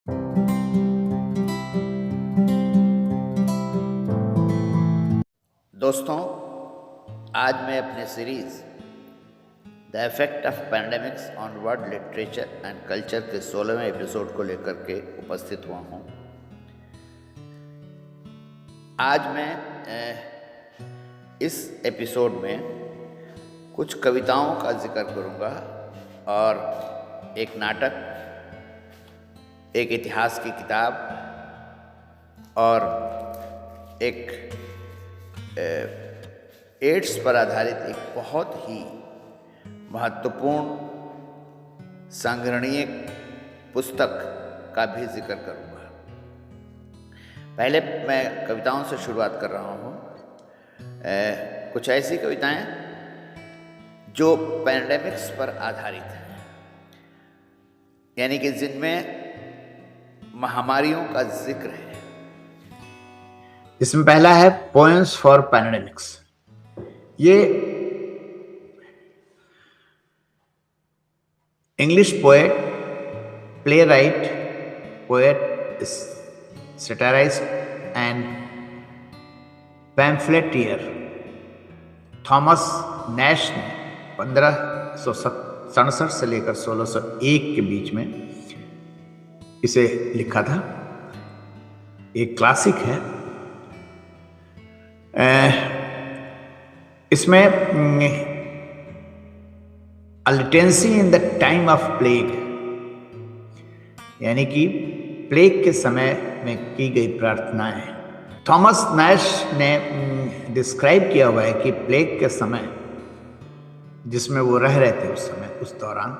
दोस्तों, आज मैं अपने series the effect of pandemics on world literature and culture के 16वें एपिसोड को लेकर के उपस्थित हुआ हूँ। आज मैं इस एपिसोड में कुछ कविताओं का जिक्र करूँगा और एक नाटक, एक इतिहास की किताब और एक एड्स पर आधारित एक बहुत ही महत्वपूर्ण संग्रहणीय पुस्तक का भी जिक्र करूँगा। पहले मैं कविताओं से शुरुआत कर रहा हूँ। कुछ ऐसी कविताएं जो पैंडेमिक्स पर आधारित हैं, यानी कि जिनमें महामारियों का जिक्र है। इसमें पहला है पोएम्स फॉर पैंडेमिक्स। ये English poet, playwright, poet, satirist and pamphleteer Thomas Nashe ने 1567 से लेकर 1601 के बीच में इसे लिखा था। एक क्लासिक है। इसमें a litany in the time of plague, यानी कि प्लेग के समय में की गई प्रार्थनाएं। थॉमस नैश ने डिस्क्राइब किया हुआ है कि प्लेग के समय जिसमें वो रह रहे थे उस समय, उस दौरान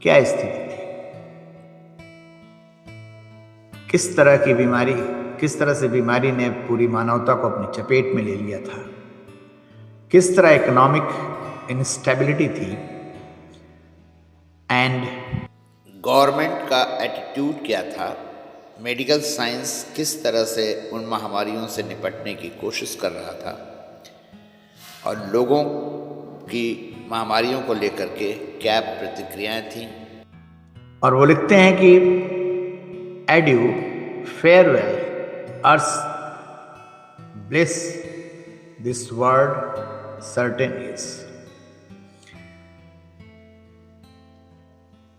क्या स्थिति थी, किस तरह से बीमारी ने पूरी मानवता को अपनी चपेट में ले लिया था, किस तरह इकोनॉमिक इंस्टेबिलिटी थी एंड गवर्नमेंट का एटीट्यूड क्या था, मेडिकल साइंस किस तरह से उन महामारियों से निपटने की कोशिश कर रहा था और लोगों की महामारियों को लेकर के क्या प्रतिक्रियाएं थीं। और वो लिखते हैं कि edu, farewell, earth, bliss, this word certain is.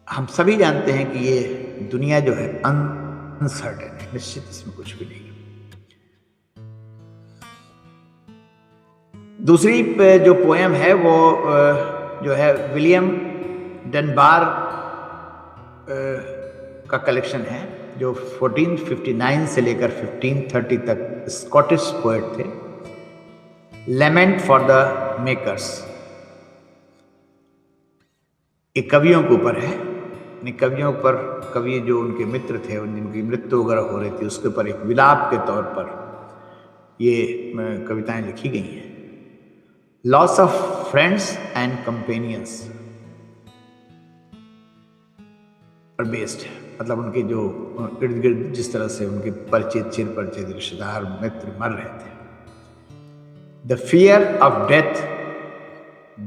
हम सभी जानते हैं कि ये दुनिया जो है अनसर्टेन है, निश्चित इसमें कुछ भी नहीं। दूसरी जो पोएम है वो जो है विलियम डनबार का कलेक्शन है, जो 1459 से लेकर 1530 तक स्कॉटिश पोएट थे। लेमेंट फॉर द मेकर्स, ये कवियों के ऊपर है। कवियों पर, कवि जो उनके मित्र थे, जिनकी मृत्यु वगैरह हो रही थी, उसके ऊपर एक विलाप के तौर पर ये कविताएं लिखी गई हैं। Loss of friends and companions पर बेस्ड है, मतलब उनके जो इर्द गिर्द जिस तरह से उनके परिचित, चिर परिचित, रिश्तेदार, मित्र मर रहे थे। The fear of death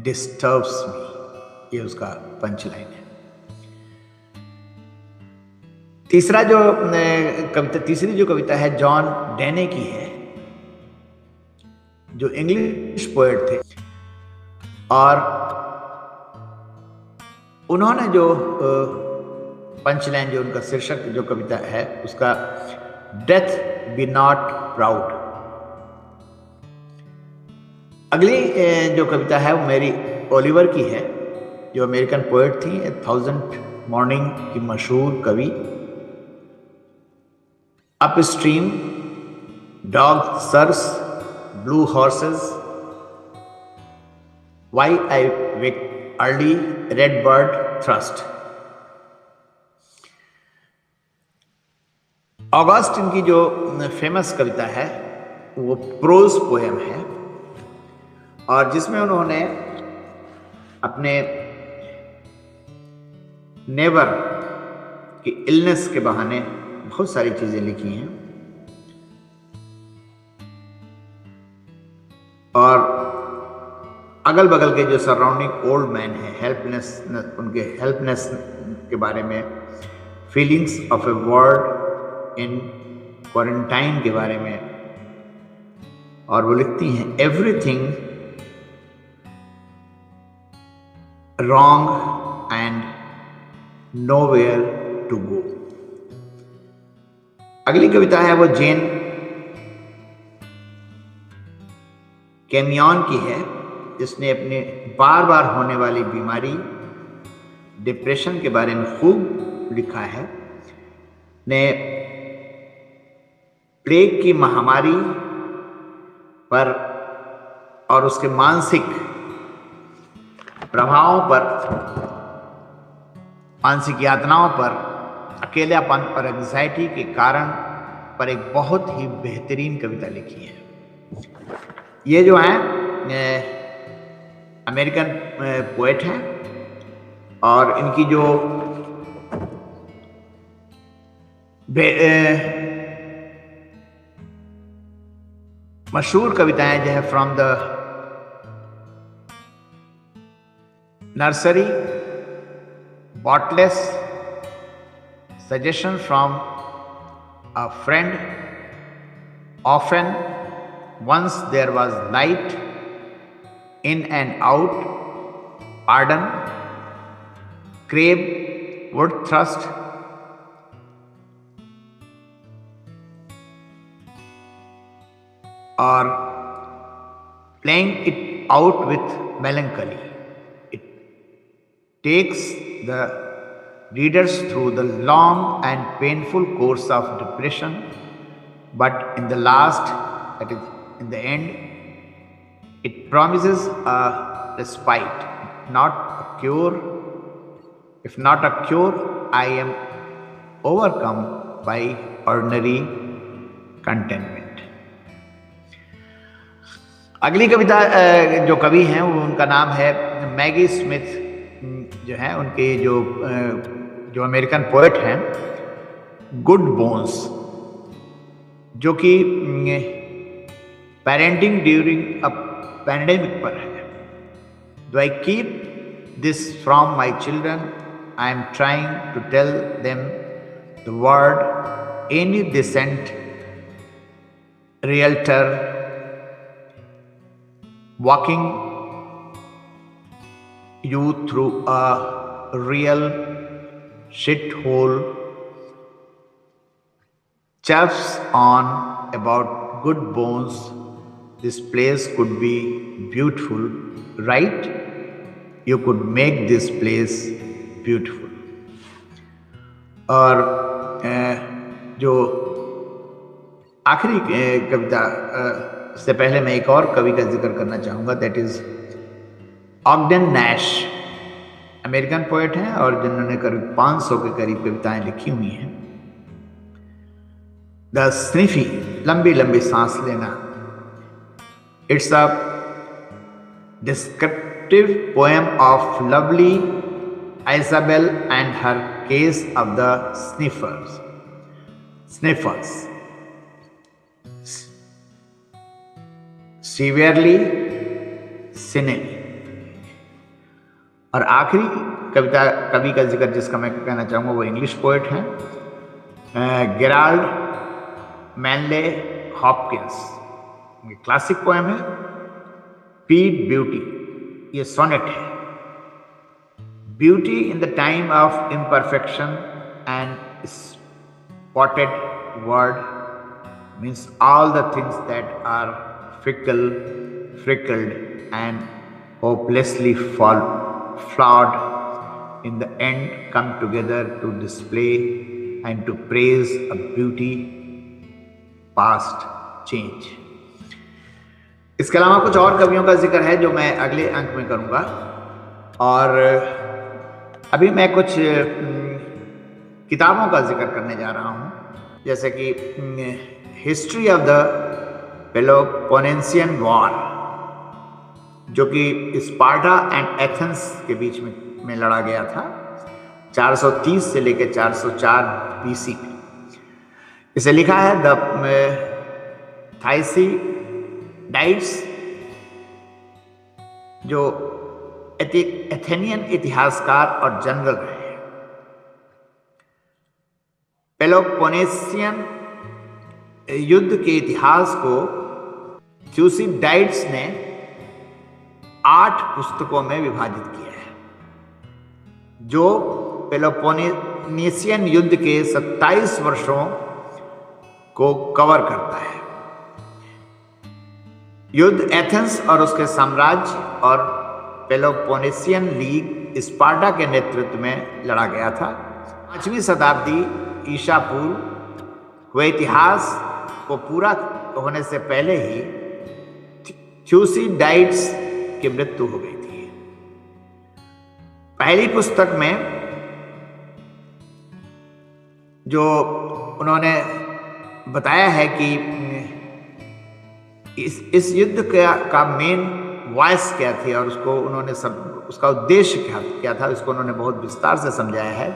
disturbs me, ये उसका पंचलाइन है। तीसरी जो कविता है जॉन डेने की है, जो इंग्लिश पोएट थे, और उन्होंने जो पंचलाइन, जो उनका शीर्षक जो कविता है उसका, डेथ बी नॉट प्राउड। अगली जो कविता है वो मेरी ओलिवर की है, जो अमेरिकन पोएट थी, 1000 मॉर्निंग की मशहूर कवि। Upstream, dog sirs, blue horses, why I wake early, red bird thirst. August इनकी जो फेमस कविता है वो प्रोज पोएम है, और जिसमें उन्होंने अपने नेबर की इलनेस के बहाने बहुत सारी चीजें लिखी हैं। और अगल बगल के जो सराउंडिंग ओल्ड मैन है, हेल्पलेस, उनके हेल्पलेस के बारे में feelings of a world in quarantine के बारे में, और वो लिखती हैं everything wrong and nowhere to go. अगली कविता है वो जेन कैमियन की है, जिसने अपने बार बार होने वाली बीमारी डिप्रेशन के बारे में खूब लिखा है। ने प्लेग की महामारी पर और उसके मानसिक प्रभावों पर, मानसिक यातनाओं पर, अकेलापन और एंजाइटी के कारण पर एक बहुत ही बेहतरीन कविता लिखी है। ये जो है अमेरिकन पोएट हैं, और इनकी जो मशहूर कविताएं जो है from the nursery, bottles, suggestion from a friend, often, once there was light, in and out, pardon, crave, wood thrust, or playing it out with melancholy. It takes the readers through the long and painful course of depression, but in the last, that is, in the end, it promises a respite, not a cure. If not a cure, I am overcome by ordinary contentment. अगली कविता जो कवि हैं वो, उनका नाम है Maggi Smith, जो है उनके जो अमेरिकन पोएट हैं, गुड बोन्स, जो कि पेरेंटिंग ड्यूरिंग अ पैंडेमिक पर है। Do I keep this from my children, I am trying to tell them the world any decent realtor walking you through a real shithole, chaffs on about good bones. This place could be beautiful, right? You could make this place beautiful. और जो आखिरी कविता से पहले मैं एक और कवि का जिक्र करना चाहूँगा, that is Ogden Nash, American poet हैं और जिन्होंने करीब 500 के करीब कविताएं लिखी हुई हैं। द स्निफी, लंबी लंबी सांस लेना, it's a descriptive poem of lovely Isabel and her case of the sniffers severely sinnily. और आखिरी कवि का जिक्र जिसका मैं कहना चाहूँगा वो इंग्लिश पोएट हैं, Gerald Manley Hopkins. Classic poem है पीट ब्यूटी, ये सोनेट है। Beauty in the time of imperfection and spotted world means all the things that are fickle, frickled, and hopelessly flawed, in the end come together to display and to praise a beauty past change. इसके अलावा कुछ और कवियों का जिक्र है जो मैं अगले अंक में करूँगा, और अभी मैं कुछ किताबों का जिक्र करने जा रहा हूँ, जैसे कि history of the Peloponnesian war, जो कि स्पार्टा एंड एथेंस के बीच में लड़ा गया था 430 से लेकर 404 बीसी में। इसे लिखा है द थाइसीडाइड्स, जो एथेनियन इतिहासकार और जनरल रहे। पेलोपोनेशियन युद्ध के इतिहास को थ्यूसिडाइड्स ने 8 पुस्तकों में विभाजित किया है, जो पेलोपोनेशियन युद्ध के 27 वर्षों को कवर करता है। युद्ध एथेंस और उसके साम्राज्य और पेलोपोनेशियन लीग स्पार्टा के नेतृत्व में लड़ा गया था। 5वीं शताब्दी ईसा पूर्व व इतिहास को पूरा होने से पहले ही थ्यूसिडाइड्स की मृत्यु हो गई थी। पहली पुस्तक में जो उन्होंने बताया है कि इस युद्ध का मेन वॉइस क्या थी और उसको उन्होंने उसका उद्देश्य क्या था, इसको उन्होंने बहुत विस्तार से समझाया है।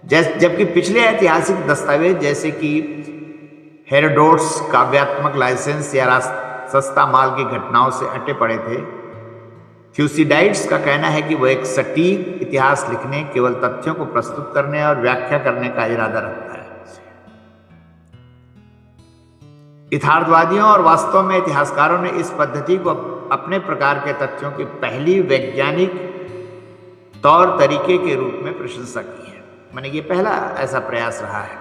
जबकि पिछले ऐतिहासिक दस्तावेज जैसे कि हेरोडोट्स काव्यात्मक लाइसेंस या सस्ता माल की घटनाओं से अटे पड़े थे, थ्यूसिडाइड्स का कहना है कि वह एक सटीक इतिहास लिखने, केवल तथ्यों को प्रस्तुत करने और व्याख्या करने का इरादा रखता है। यथार्थवादियों और वास्तव में इतिहासकारों ने इस पद्धति को अपने प्रकार के तथ्यों की पहली वैज्ञानिक तौर तरीके के रूप में प्रशंसा की है। माने ये पहला ऐसा प्रयास रहा है।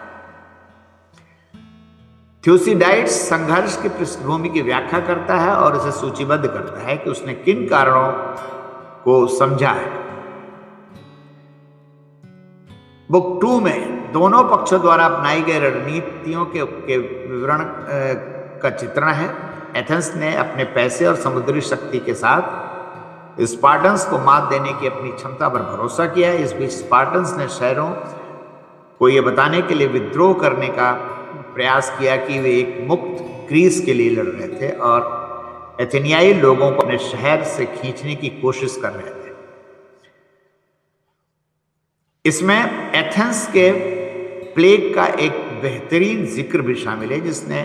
थ्यूसिडाइड्स संघर्ष की पृष्ठभूमि की व्याख्या करता है और उसे सूचीबद्ध करता है कि उसने किन कारणों को समझा है। बुक 2 में दोनों पक्षों द्वारा अपनाई गई रणनीतियों के विवरण का चित्रण है। एथेंस ने अपने पैसे और समुद्री शक्ति के साथ स्पार्टन्स को मात देने की अपनी क्षमता पर भरोसा किया। इस बीच स्पार्टन्स ने शहरों को यह बताने के लिए विद्रोह करने का प्रयास किया कि वे एक मुक्त ग्रीस के लिए लड़ रहे थे और एथेनियाई लोगों को अपने शहर से खींचने की कोशिश कर रहे थे। इसमें एथेंस के प्लेग का एक बेहतरीन जिक्र भी शामिल है, जिसने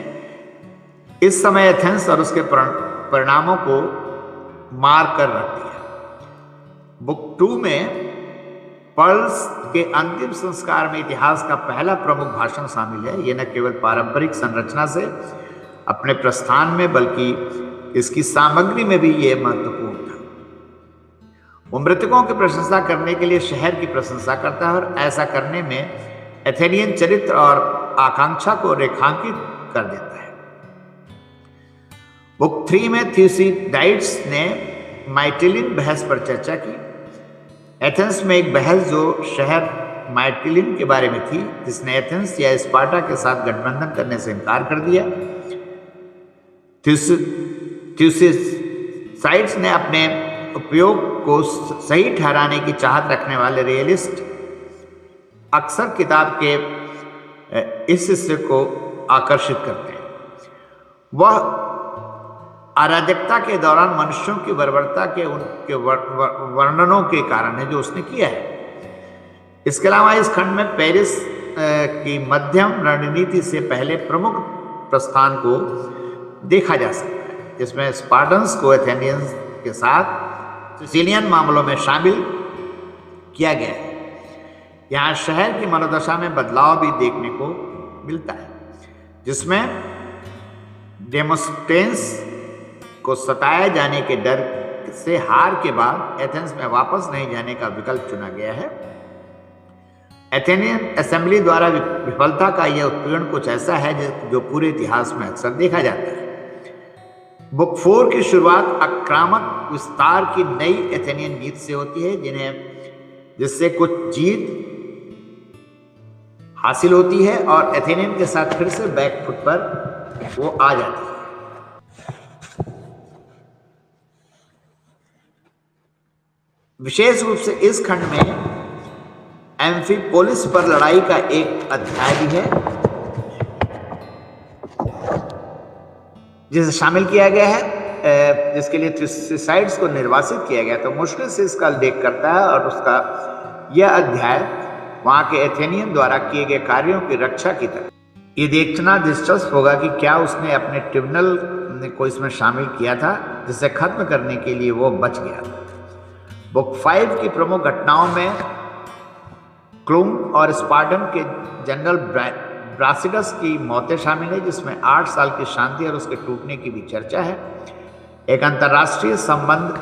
इस समय एथेंस और उसके परिणामों को मार कर रख दिया। बुक 2 में पर्ल्स के अंतिम संस्कार में इतिहास का पहला प्रमुख भाषण शामिल है। यह न केवल पारंपरिक संरचना से अपने प्रस्थान में बल्कि इसकी सामग्री में भी यह महत्वपूर्ण था। वो मृतकों की प्रशंसा करने के लिए शहर की प्रशंसा करता है और ऐसा करने में एथेनियन चरित्र और आकांक्षा को रेखांकित कर देता है। बुक 3 में थ्यूसिडाइड्स ने माइटिलिन बहस पर चर्चा की। एथेंस में एक बहस जो शहर माइटिलिन के बारे में थी, जिसने एथेंस या स्पार्टा के साथ गठबंधन करने से इनकार कर दिया। थ्यूसिडाइड्स ने अपने उपयोग को सही ठहराने की चाहत रखने वाले रियलिस्ट अक्सर किताब के इस हिस्से को आकर्षित करते हैं। वह अराजकता के दौरान मनुष्यों की बर्बरता के उनके वर्णनों के कारण है जो उसने किया है। इसके अलावा इस खंड में पेरिस की मध्यम रणनीति से पहले प्रमुख प्रस्थान को देखा जा सकता है, जिसमें स्पार्टन्स को एथेनियंस के साथ सिसिलियन मामलों में शामिल किया गया है। यहाँ शहर की मनोदशा में बदलाव भी देखने को मिलता है, जिसमें डेमोस्टेंस को सताए जाने के डर से हार के बाद एथेंस में वापस नहीं जाने का विकल्प चुना गया है। एथेनियन असेंबली द्वारा विफलता का यह उत्पीड़न कुछ ऐसा है जो पूरे इतिहास में अक्सर देखा जाता है। बुक 4 की शुरुआत आक्रामक विस्तार की नई एथेनियन नीति से होती है, जिससे कुछ जीत हासिल होती है और एथेनियन के साथ फिर से बैकफुट पर वो आ जाती है। विशेष रूप से इस खंड में एम्फिपोलिस पर लड़ाई का एक अध्याय भी है, जिसे शामिल किया गया है, जिसके लिए थ्यूसिडाइड्स को निर्वासित किया गया। तो मुश्किल से इसका उल्लेख करता है और उसका यह अध्याय वहां के एथेनियन द्वारा किए गए कार्यों की रक्षा की तरह। ये देखना दिलचस्प होगा कि क्या उसने अपने ट्रिब्यूनल को इसमें शामिल किया था, जिसे खत्म करने के लिए वो बच गया था। बुक 5 की प्रमुख घटनाओं में क्लूम और स्पार्टन के जनरल ब्रासिडस की मौतें शामिल है, जिसमें 8 साल की शांति और उसके टूटने की भी चर्चा है। एक अंतर्राष्ट्रीय संबंध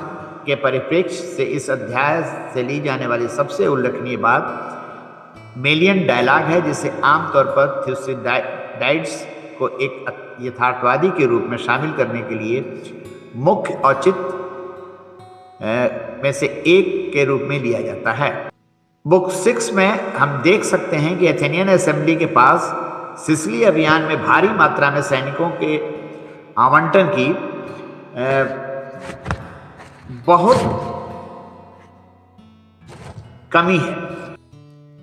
के परिप्रेक्ष्य से इस अध्याय से ली जाने वाली सबसे उल्लेखनीय बात मेलियन डायलॉग है, जिसे आमतौर पर थ्यूसिडाइड्स को एक यथार्थवादी के रूप में शामिल करने के लिए मुख्य औचित्य में से एक के रूप में लिया जाता है। बुक 6 में हम देख सकते हैं कि एथेनियन असेंबली के पास सिसिली अभियान में भारी मात्रा में सैनिकों के आवंटन की बहुत कमी है।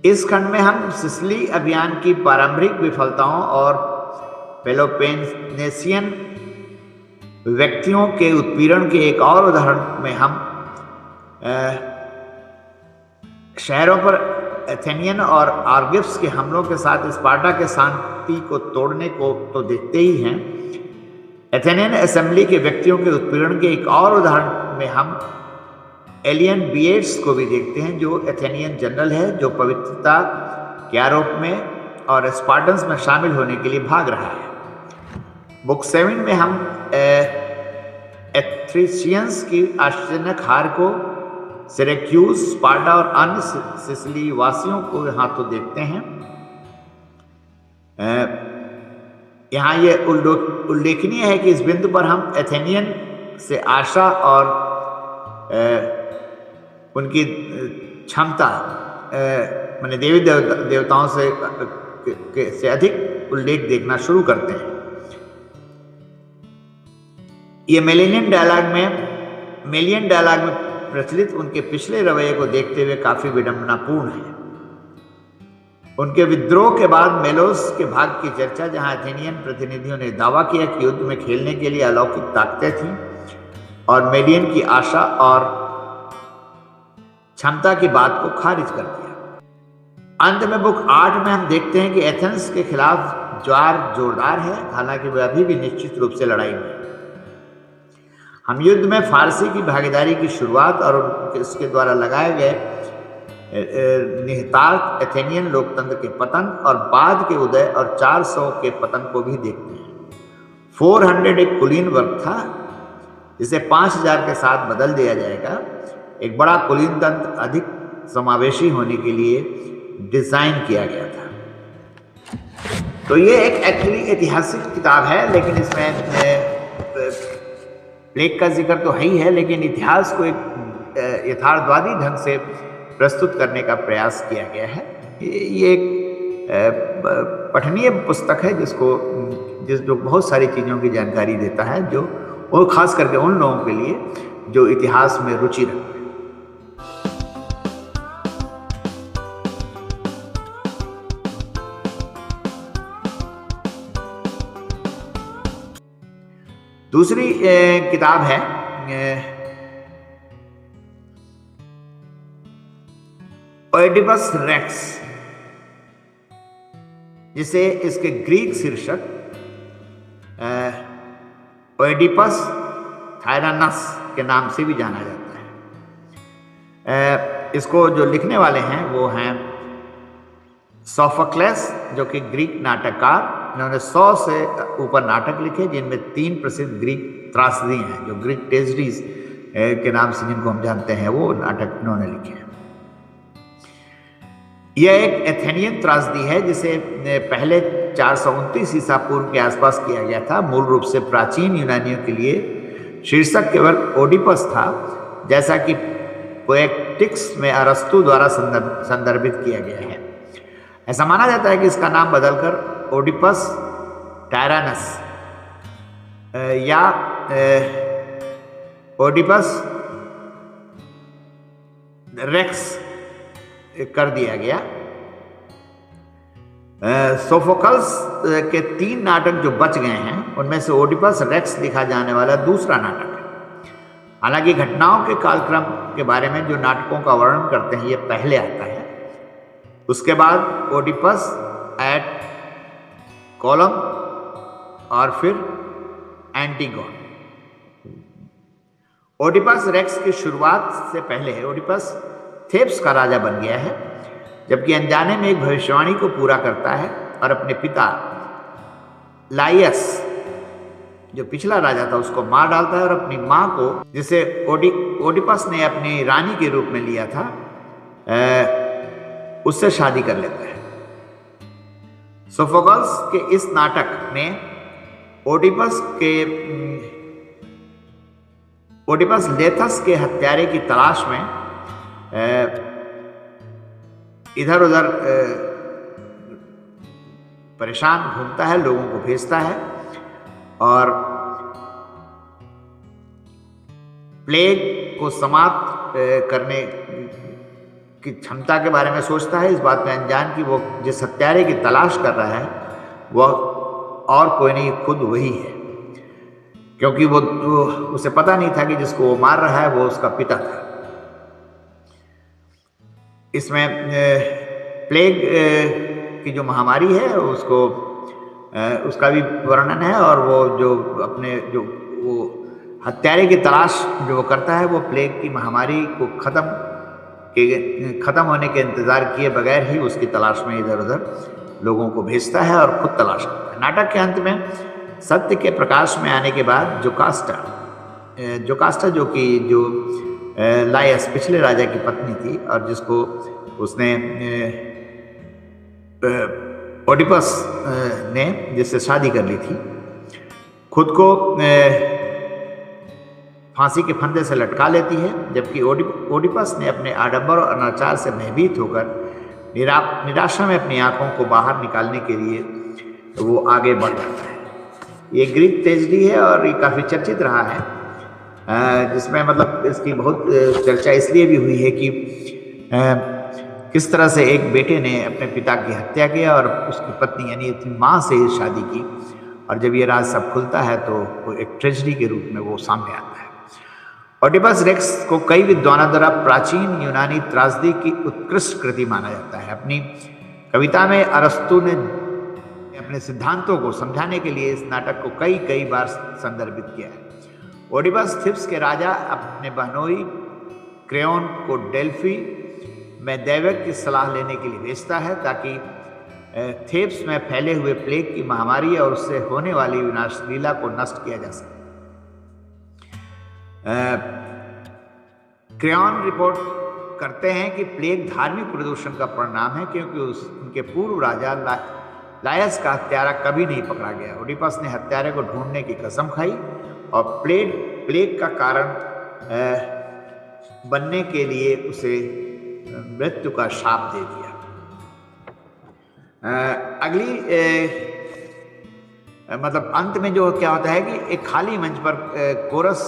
इस खंड में हम सिसिली अभियान की प्रारंभिक विफलताओं और पेलोपोनेसियन व्यक्तियों के उत्पीड़न के एक और उदाहरण में हम शहरों पर एथेनियन और आर्गिव्स के हमलों के साथ स्पार्टा के शांति को तोड़ने को तो देखते ही हैं। एथेनियन असेंबली के व्यक्तियों के उत्पीड़न के एक और उदाहरण में हम एलियन बिएट्स को भी देखते हैं, जो एथेनियन जनरल है, जो पवित्रता के आरोप में और स्पार्टन्स में शामिल होने के लिए भाग रहा है। बुक 7 में हम एथ्रीशियंस की आश्चर्यजनक हार को, सिरेक्यूज, स्पार्टा और अन्य सिसिली वासियों को यहाँ तो देखते हैं। यहाँ ये उल्लेखनीय है कि इस बिंदु पर हम एथेनियन से आशा और उनकी क्षमता माने देवी देवताओं से अधिक उल्लेख देखना शुरू करते हैं। ये मेलियन डायलॉग में प्रचलित उनके पिछले रवैये को देखते हुए काफी विडंबनापूर्ण है। उनके विद्रोह के बाद मेलोस के भाग की चर्चा, जहां एथेनियन प्रतिनिधियों ने दावा किया कि युद्ध में खेलने के लिए अलौकिक ताकतें थीं और मेलियन की आशा और क्षमता की बात को खारिज कर दिया। अंत में बुक 8 में हम देखते हैं कि एथेंस के खिलाफ ज्वार जोरदार है, हालांकि वह अभी भी निश्चित रूप से लड़ाई में है। हम युद्ध में फारसी की भागीदारी की शुरुआत और उसके द्वारा लगाए गए निहितार्थ एथेनियन लोकतंत्र के पतन और बाद के उदय और 400 के पतन को भी देखते हैं। 400 एक कुलीन वर्ग था, जिसे 5000 के साथ बदल दिया जाएगा। एक बड़ा कुलीन तंत्र अधिक समावेशी होने के लिए डिजाइन किया गया था। तो ये एक एक्चुअली ऐतिहासिक किताब है, लेकिन इसमें प्लेग का जिक्र तो है ही है, लेकिन इतिहास को एक यथार्थवादी ढंग से प्रस्तुत करने का प्रयास किया गया है। ये एक पठनीय पुस्तक है जो बहुत सारी चीज़ों की जानकारी देता है, जो और खास करके उन लोगों के लिए जो इतिहास में रुचि रखते हैं। दूसरी किताब है ओइडिपस रेक्स, जिसे इसके ग्रीक शीर्षक ओइडिपस थायरानस के नाम से भी जाना जाता है। इसको जो लिखने वाले हैं वो हैं सोफोक्लेस, जो कि ग्रीक नाटककार। इन्होंने 100 से ऊपर नाटक लिखे, जिनमें 3 प्रसिद्ध ग्रीक त्रासदी हैं, जो ग्रीक ट्रेजेडीज के नाम से जिनको हम जानते हैं, वो नाटक इन्होंने लिखे हैं। यह एक एथेनियन त्रासदी है, जिसे पहले 429 ईसा पूर्व के आसपास किया गया था। मूल रूप से प्राचीन यूनानियों के लिए शीर्षक केवल ओडिपस था, जैसा कि पोएटिक्स में अरस्तु द्वारा संदर्भित किया गया है। ऐसा माना जाता है कि इसका नाम बदलकर ओडिपस टायरानस या ओडिपस रेक्स कर दिया गया। सोफोकल्स के 3 नाटक जो बच गए हैं, उनमें से ओडिपस रेक्स लिखा जाने वाला दूसरा नाटक है। हालांकि घटनाओं के कालक्रम के बारे में जो नाटकों का वर्णन करते हैं, ये पहले आता है। उसके बाद ओडिपस एट कॉलम और फिर एंटीगोन। ओडिपस रेक्स की शुरुआत से पहले ओडिपस थेब्स का राजा बन गया है। जबकि अनजाने में एक भविष्यवाणी को पूरा करता है और अपने पिता लाइयस, जो पिछला राजा था, उसको मार डालता है और अपनी मां को, जिसे ओडिपस ने अपनी रानी के रूप में लिया था, उससे शादी कर लेता है। सोफोक्लस के इस नाटक में ओडिपस लेथस के हत्यारे की तलाश में इधर उधर परेशान घूमता है, लोगों को भेजता है और प्लेग को समाप्त करने की क्षमता के बारे में सोचता है, इस बात में अनजान कि वो जिस हत्यारे की तलाश कर रहा है वह और कोई नहीं, खुद वही है, क्योंकि वो उसे पता नहीं था कि जिसको वो मार रहा है वो उसका पिता था। इसमें प्लेग की जो महामारी है उसका भी वर्णन है, और वो जो अपने जो वो हत्यारे की तलाश जो वो करता है, वो प्लेग की महामारी को खत्म होने के इंतजार किए बगैर ही उसकी तलाश में इधर उधर लोगों को भेजता है और खुद तलाश करता है। नाटक के अंत में सत्य के प्रकाश में आने के बाद जोकास्टा जो कि लायस पिछले राजा की पत्नी थी और जिसको उसने ओडिपस ने जिससे शादी कर ली थी, खुद को फांसी के फंदे से लटका लेती है, जबकि ओडिपस ने अपने आडंबर और अनाचार से भयभीत होकर निराशा में अपनी आंखों को बाहर निकालने के लिए वो आगे बढ़ जाता है। ये ग्रीक ट्रेजेडी है और ये काफ़ी चर्चित रहा है, जिसमें मतलब इसकी बहुत चर्चा इसलिए भी हुई है कि किस तरह से एक बेटे ने अपने पिता की हत्या किया और उसकी पत्नी यानी अपनी माँ से शादी की, और जब ये राज सब खुलता है तो वो एक ट्रेजेडी के रूप में वो सामने आता है। ओडिपस रेक्स को कई विद्वानों द्वारा प्राचीन यूनानी त्रासदी की उत्कृष्ट कृति माना जाता है। अपनी कविता में अरस्तु ने अपने सिद्धांतों को समझाने के लिए इस नाटक को कई बार संदर्भित किया है। ओडिपस थिब्स के राजा अपने बहनोई क्रेओन को डेल्फी में दैवज्ञ की सलाह लेने के लिए भेजता है ताकि थेब्स में फैले हुए प्लेग की महामारी और उससे होने वाली विनाश लीला को नष्ट किया जा सके। क्रेओन रिपोर्ट करते हैं कि प्लेग धार्मिक प्रदूषण का परिणाम है, क्योंकि उनके पूर्व राजा लायस का हत्यारा कभी नहीं पकड़ा गया। ओडिपस ने हत्यारे को ढूंढने की कसम खाई और प्लेग का कारण बनने के लिए उसे मृत्यु का शाप दे दिया। अगली मतलब अंत में जो क्या होता है कि एक खाली मंच पर कोरस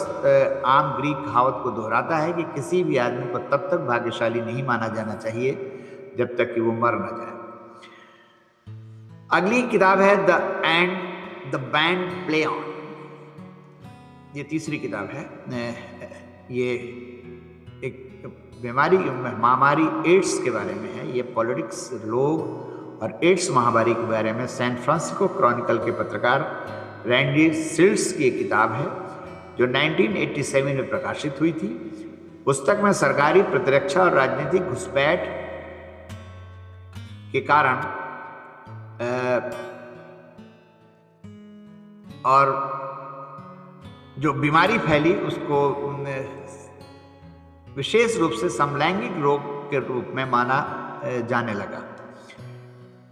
आम ग्रीक कहावत को दोहराता है कि किसी भी आदमी को तब तक भाग्यशाली नहीं माना जाना चाहिए जब तक कि वो मर न जाए। अगली किताब है द बैंड प्ले ऑन। ये तीसरी किताब है। ये एक बीमारी महामारी एड्स के बारे में है। ये पॉलिटिक्स, रोग और एड्स महामारी के बारे में सैन फ्रांसिस्को क्रॉनिकल के पत्रकार रैंडी सिल्ड्स की एक किताब है जो 1987 में प्रकाशित हुई थी। पुस्तक में सरकारी प्रतिरक्षा और राजनीतिक घुसपैठ के कारण और जो बीमारी फैली उसको विशेष रूप से समलैंगिक रोग के रूप में माना जाने लगा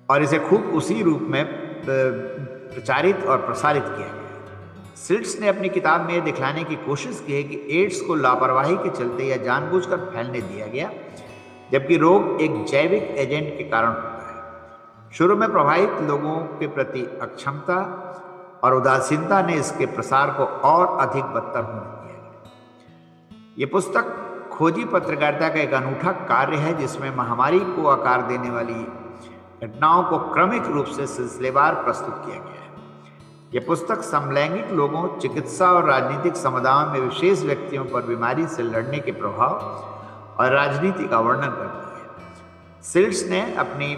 और इसे खूब उसी रूप में प्रचारित और प्रसारित किया गया। सिल्ड्स ने अपनी किताब में यह दिखलाने की कोशिश की है कि एड्स को लापरवाही के चलते या जानबूझकर फैलने दिया गया, जबकि रोग एक जैविक एजेंट के कारण होता है। शुरू में प्रभावित लोगों के प्रति अक्षमता और उदासीनता ने इसके प्रसार को और अधिक बदतर होने दिया। ये पुस्तक खोजी पत्रकारिता का एक अनूठा कार्य है जिसमें महामारी को आकार देने वाली घटनाओं को क्रमिक रूप से सिलसिलेवार प्रस्तुत किया गया है। यह पुस्तक समलैंगिक लोगों, चिकित्सा और राजनीतिक समुदायों में विशेष व्यक्तियों पर बीमारी से लड़ने के प्रभाव और राजनीति का वर्णन करती है। सिल्ड्स ने अपनी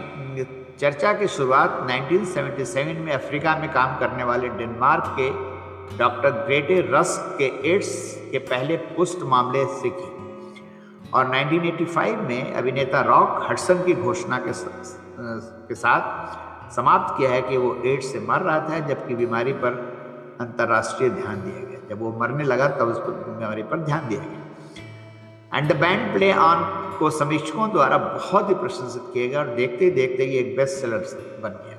चर्चा की शुरुआत 1977 में अफ्रीका में काम करने वाले डेनमार्क के डॉक्टर ग्रेटे रस्क के एड्स के पहले पुष्ट मामले से की। और 1985 में अभिनेता रॉक हडसन की घोषणा के साथ समाप्त किया है कि वो एड्स से मर रहा था, जबकि बीमारी पर अंतर्राष्ट्रीय ध्यान दिया गया। जब वो मरने लगा तब उस पर बीमारी पर ध्यान दिया गया। And the band play on को समीक्षकों द्वारा बहुत ही प्रशंसित किया गया और देखते ही देखते ही एक बेस्ट सेलर बन गया।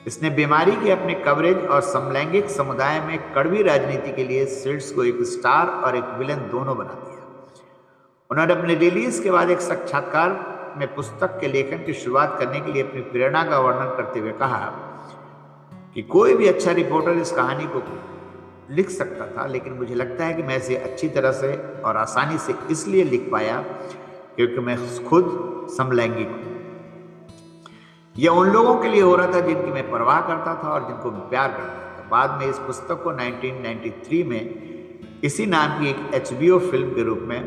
इसने बीमारी के अपने कवरेज और समलैंगिक समुदाय में कड़वी राजनीति के लिए सिल्ड्स को एक स्टार और एक विलन दोनों बना दिया। उन्होंने अपने रिलीज के बाद एक साक्षात्कार में पुस्तक के लेखन की शुरुआत करने के लिए अपनी प्रेरणा का वर्णन करते हुए कहा कि कोई भी अच्छा रिपोर्टर इस कहानी को लिख सकता था, लेकिन मुझे लगता है कि मैं इसे अच्छी तरह से और आसानी से इसलिए लिख पाया क्योंकि मैं खुद समलैंगिक हूं। यह उन लोगों के लिए हो रहा था जिनकी मैं परवाह करता था और जिनको मैं प्यार करता था। बाद में इस पुस्तक को 1993 में इसी नाम की एक HBO फिल्म के रूप में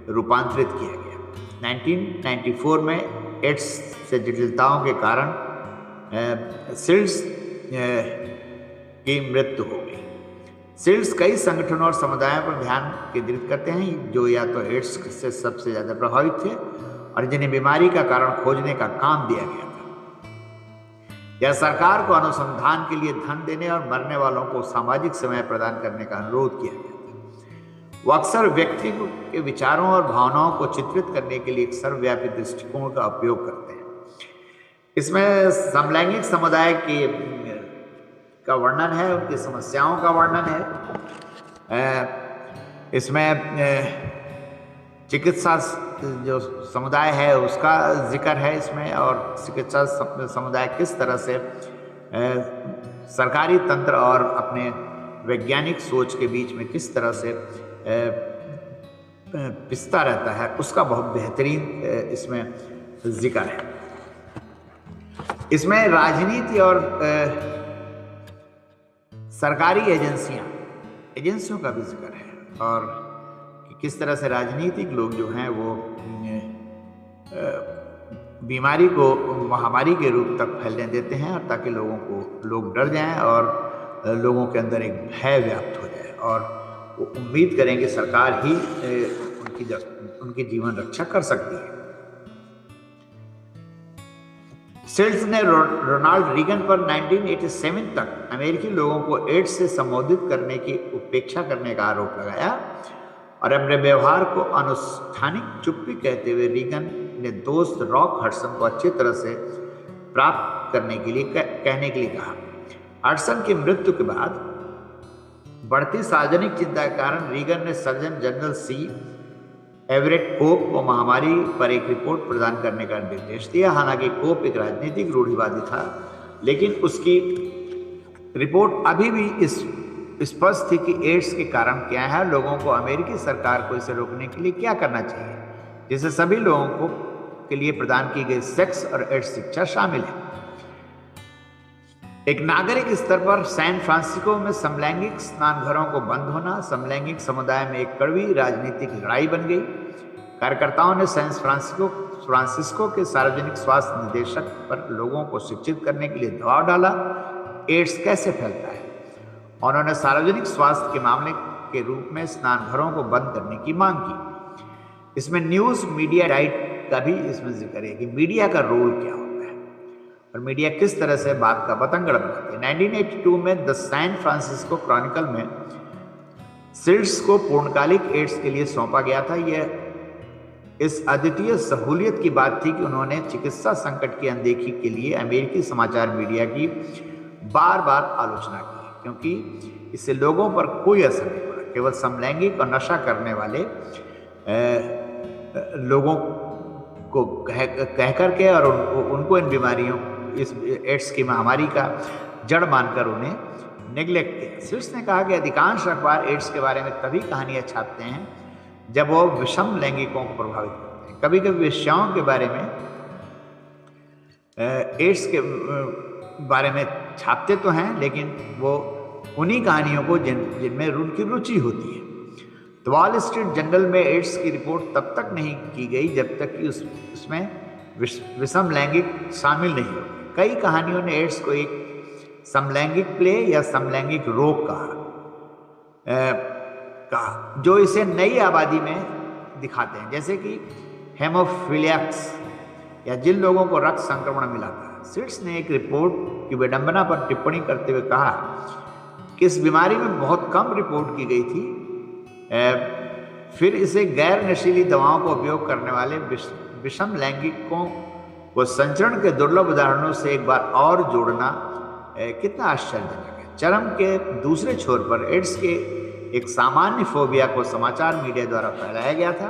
रूपांतरित किया गया। 1994 में एड्स से जटिलताओं के कारण सिल्ड्स की मृत्यु हो गई। सिल्ड्स कई संगठनों और समुदायों पर ध्यान केंद्रित करते हैं जो या तो एड्स से सबसे ज्यादा प्रभावित थे और जिन्हें बीमारी का कारण खोजने का काम दिया गया था, या सरकार को अनुसंधान के लिए धन देने और मरने वालों को सामाजिक समय प्रदान करने का अनुरोध किया गया था। वो अक्सर व्यक्ति के विचारों और भावनाओं को चित्रित करने के लिए एक सर्वव्यापी दृष्टिकोण का उपयोग करते हैं। इसमें समलैंगिक समुदाय का वर्णन है, उनकी समस्याओं का वर्णन है। इसमें चिकित्सा जो समुदाय है उसका जिक्र है इसमें, और चिकित्सा समुदाय किस तरह से सरकारी तंत्र और अपने वैज्ञानिक सोच के बीच में किस तरह से पिसता रहता है, उसका बहुत बेहतरीन इसमें जिक्र है। इसमें राजनीति और सरकारी एजेंसियों का भी जिक्र है और किस तरह से राजनीतिक लोग जो हैं वो बीमारी को महामारी के रूप तक फैलने देते हैं और ताकि लोग डर जाएं और लोगों के अंदर एक भय व्याप्त हो जाए और वो उम्मीद करें कि सरकार ही उनकी जीवन रक्षा कर सकती है। सिल्ड्स ने रोनाल्ड रीगन पर 1987 तक अमेरिकी लोगों को एड्स से संबोधित करने की उपेक्षा करने का आरोप लगाया और अपने व्यवहार को अनुष्ठानिक चुप्पी कहते हुए रीगन ने दोस्त रॉक हडसन को अच्छी तरह से प्राप्त करने के लिए कहने के लिए कहा। हडसन की मृत्यु के बाद बढ़ती सार्वजनिक चिंता के कारण रीगन ने सर्जन जनरल सी एवरेट कोप को महामारी पर एक रिपोर्ट प्रदान करने का निर्देश दिया। हालांकि कोप एक राजनीतिक रूढ़िवादी था, लेकिन उसकी रिपोर्ट अभी भी स्पष्ट थी कि एड्स के कारण क्या है, लोगों को अमेरिकी सरकार को इसे रोकने के लिए क्या करना चाहिए, जिससे सभी लोगों के लिए प्रदान की गई सेक्स और एड्स शिक्षा शामिल है। एक नागरिक स्तर पर सैन फ्रांसिस्को में समलैंगिक स्नानघरों को बंद होना समलैंगिक समुदाय में एक कड़वी राजनीतिक लड़ाई बन गई। कार्यकर्ताओं ने सैन फ्रांसिस्को के सार्वजनिक स्वास्थ्य निदेशक पर लोगों को शिक्षित करने के लिए दबाव डाला एड्स कैसे फैलता है। उन्होंने सार्वजनिक स्वास्थ्य के मामले के रूप में स्नानघरों को बंद करने की मांग की। इसमें न्यूज मीडिया राइट का भी इसमें जिक्र है कि मीडिया का रोल क्या होता है और मीडिया किस तरह से बात का बतंगड़ बनाती है। 1982 में द सैन फ्रांसिस्को क्रॉनिकल में सिल्ड्स को पूर्णकालिक एड्स के लिए सौंपा गया था। यह इस अद्वितीय सहूलियत की बात थी कि उन्होंने चिकित्सा संकट की अनदेखी के लिए अमेरिकी समाचार मीडिया की बार बार आलोचना की, क्योंकि इससे लोगों पर कोई असर नहीं पड़ा। केवल समलैंगिक और नशा करने वाले लोगों को कह करके और उनको इन बीमारियों इस एड्स की महामारी का जड़ मानकर उन्हें नेग्लेक्ट किया। सिल्ड्स ने कहा कि अधिकांश अखबार एड्स के बारे में तभी कहानियां छापते हैं जब वो विषम लैंगिकों को प्रभावित करते हैं। कभी कभी वेश्याओं के बारे में एड्स के बारे में छापते तो हैं, लेकिन वो उन्हीं कहानियों को जिनमें उनकी रुचि होती है। तो वॉल स्ट्रीट जर्नल में एड्स की रिपोर्ट तब तक नहीं की गई जब तक कि उसमें विषम लैंगिक शामिल नहीं हो। कई कहानियों ने एड्स को एक समलैंगिक प्ले या समलैंगिक रोग कहा, जो इसे नई आबादी में दिखाते हैं, जैसे कि हेमोफिलियक्स या जिन लोगों को रक्त संक्रमण मिला था। सिट्स ने एक रिपोर्ट की विडंबना पर टिप्पणी करते हुए कहा कि इस बीमारी में बहुत कम रिपोर्ट की गई थी, फिर इसे गैर नशीली दवाओं का उपयोग करने वाले विषम लैंगिकों को संचरण के दुर्लभ उदाहरणों से एक बार और जोड़ना कितना आश्चर्यजनक है। चरम के दूसरे छोर पर एड्स के एक सामान्य फोबिया को समाचार मीडिया द्वारा फैलाया गया था।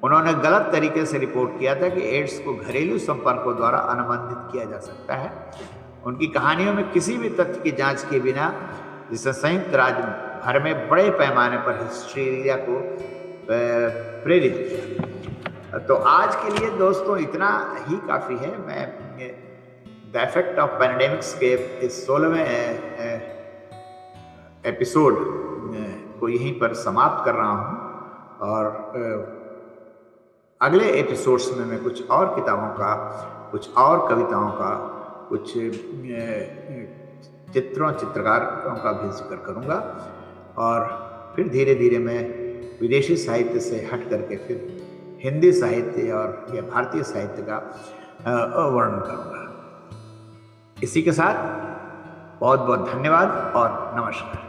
उन्होंने गलत तरीके से रिपोर्ट किया था कि एड्स को घरेलू संपर्कों द्वारा अनुबंधित किया जा सकता है। उनकी कहानियों में किसी भी तथ्य की जांच किए बिना, जिसने संयुक्त राज्य भर में बड़े पैमाने पर हिस्टीरिया को प्रेरित किया। तो आज के लिए दोस्तों इतना ही काफ़ी है। मैं द इफेक्ट ऑफ पैंडेमिक्स के इस 16वें एपिसोड को यहीं पर समाप्त कर रहा हूँ और अगले एपिसोड्स में मैं कुछ और किताबों का, कुछ और कविताओं का, कुछ चित्रकारों का भी जिक्र करूँगा और फिर धीरे धीरे मैं विदेशी साहित्य से हट करके फिर हिंदी साहित्य और या भारतीय साहित्य का वर्णन करूँगा। इसी के साथ बहुत बहुत धन्यवाद और नमस्कार।